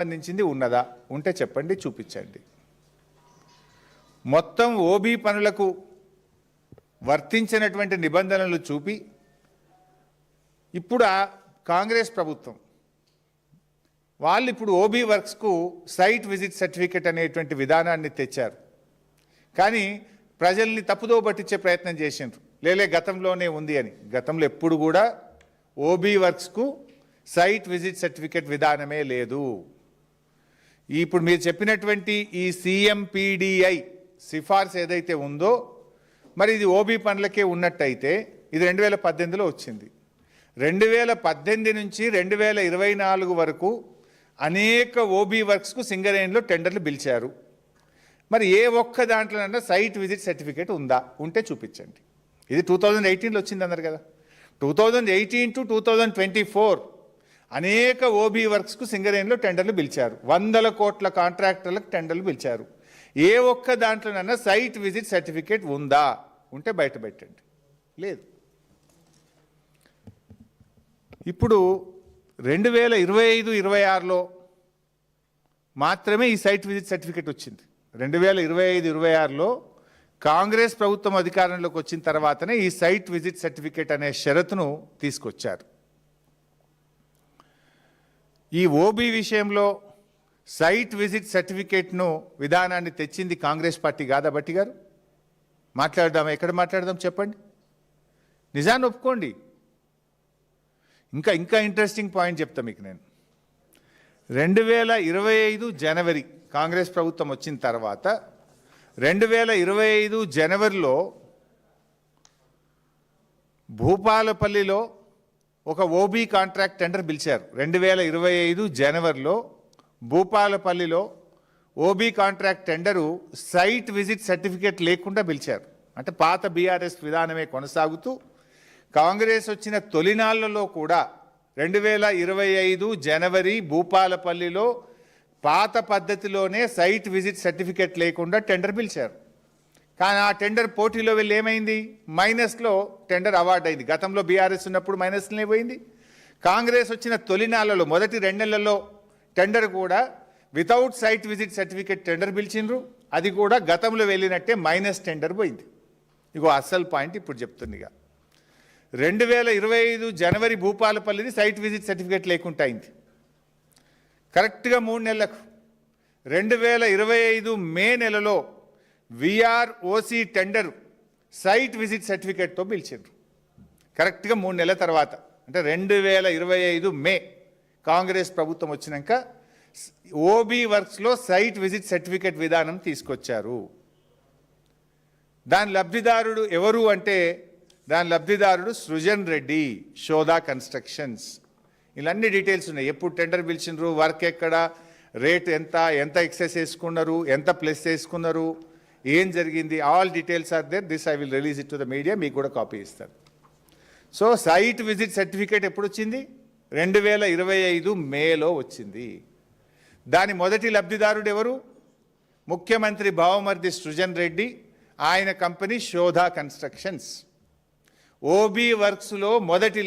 సంబంధించింది ఉన్నదా? ఉంటే చెప్పండి, చూపించండి. మొత్తం ఓబీ పనులకు వర్తించినటువంటి నిబంధనలు చూపి ఇప్పుడు కాంగ్రెస్ ప్రభుత్వం వాళ్ళు ఇప్పుడు ఓబీ వర్క్స్కు సైట్ విజిట్ సర్టిఫికెట్ అనేటువంటి విధానాన్ని తెచ్చారు. కానీ ప్రజల్ని తప్పుదో పట్టించే ప్రయత్నం చేసిండ్రు. లేలే గతంలోనే ఉంది అని. గతంలో ఎప్పుడు కూడా ఓబీ వర్క్స్కు సైట్ విజిట్ సర్టిఫికెట్ విధానమే లేదు. ఇప్పుడు మీరు చెప్పినటువంటి ఈ సిఎంపిడిఐ సిఫార్సు ఏదైతే ఉందో మరి ఇది ఓబీ పనులకే ఉన్నట్టయితే ఇది 2018లో వచ్చింది. 2018 నుంచి 2024 వరకు అనేక ఓబీ వర్క్స్కు సింగరేణిలో టెండర్లు పిలిచారు. మరి ఏ ఒక్క దాంట్లోనన్నా సైట్ విజిట్ సర్టిఫికేట్ ఉందా? ఉంటే చూపించండి. ఇది 2018లో వచ్చింది అన్నారు కదా. 2018 to 2024 అనేక ఓబీ వర్క్స్కు సింగరేణిలో టెండర్లు పిలిచారు. 100 కోట్ల కాంట్రాక్టర్లకు టెండర్లు పిలిచారు. ఏ ఒక్క దాంట్లోనన్నా సైట్ విజిట్ సర్టిఫికేట్ ఉందా? ఉంటే బయట పెట్టండి. లేదు. ఇప్పుడు 2025-26లో మాత్రమే ఈ సైట్ విజిట్ సర్టిఫికేట్ వచ్చింది. 2025-26లో కాంగ్రెస్ ప్రభుత్వం అధికారంలోకి వచ్చిన తర్వాతనే ఈ సైట్ విజిట్ సర్టిఫికేట్ అనే షరతును తీసుకొచ్చారు. ఈ ఓబీ విషయంలో సైట్ విజిట్ సర్టిఫికేట్ను విధానాన్ని తెచ్చింది కాంగ్రెస్ పార్టీ కాదా భట్టి గారు? మాట్లాడదామా? ఎక్కడ మాట్లాడదాం చెప్పండి. నిజాన్ని ఒప్పుకోండి. ఇంకా ఇంట్రెస్టింగ్ పాయింట్ చెప్తా మీకు నేను. 2025 జనవరి కాంగ్రెస్ ప్రభుత్వం వచ్చిన తర్వాత 2025 జనవరిలో భూపాలపల్లిలో ఒక ఓబీ కాంట్రాక్ట్ టెండర్ పిలిచారు. 2025 జనవరిలో భూపాలపల్లిలో OB contract tender site visit certificate లేకుండా పిలిచారు. అంటే పాత బీఆర్ఎస్ విధానమే కొనసాగుతూ కాంగ్రెస్ వచ్చిన తొలినాళ్లలో కూడా 2025 జనవరి భూపాలపల్లిలో పాత పద్ధతిలోనే సైట్ విజిట్ సర్టిఫికేట్ లేకుండా టెండర్ పిలిచారు. కానీ ఆ టెండర్ పోటీలో వెళ్ళి ఏమైంది? మైనస్లో టెండర్ అవార్డు అయింది. గతంలో బీఆర్ఎస్ ఉన్నప్పుడు మైనస్లోనే పోయింది. కాంగ్రెస్ వచ్చిన తొలినాళ్లలో మొదటి 2 నెలల్లో టెండర్ కూడా without site visit certificate tender పిలిచిండ్రు. అది కూడా గతంలో వెళ్ళినట్టే మైనస్ టెండర్ పోయింది. ఇగో అసలు పాయింట్ ఇప్పుడు చెప్తుందిగా. 2025 జనవరి భూపాలపల్లిది సైట్ విజిట్ సర్టిఫికేట్ లేకుండా అయింది. కరెక్ట్గా 3 నెలలకు 2025 మే నెలలో విఆర్ఓసి టెండర్ సైట్ విజిట్ సర్టిఫికేట్తో పిలిచిండ్రు. కరెక్ట్గా 3 నెలల తర్వాత, అంటే 2025 మే కాంగ్రెస్ ప్రభుత్వం వచ్చినాక ఓబీ వర్క్స్లో సైట్ విజిట్ సర్టిఫికేట్ విధానం తీసుకొచ్చారు. దాని లబ్ధిదారుడు ఎవరు అంటే దాని లబ్ధిదారుడు సృజన్ రెడ్డి, శోధా కన్స్ట్రక్షన్స్. ఇలాన్ని డీటెయిల్స్ ఉన్నాయి. ఎప్పుడు టెండర్ పిలిచిండ్రు, వర్క్ ఎక్కడ, రేట్ ఎంత ఎక్సెస్ వేసుకున్నారు, ఎంత ప్లస్ వేసుకున్నారు, ఏం జరిగింది, all details are there. This I will release it to the media. మీకు కూడా కాపీ ఇస్తాను. సో సైట్ విజిట్ సర్టిఫికేట్ ఎప్పుడు వచ్చింది? 2025 మేలో వచ్చింది. దాని మొదటి లబ్ధిదారుడు ఎవరు? ముఖ్యమంత్రి బావమర్ది సృజన్ రెడ్డి, ఆయన కంపెనీ శోధా కన్స్ట్రక్షన్స్. ఓబీ వర్క్స్లో మొదటి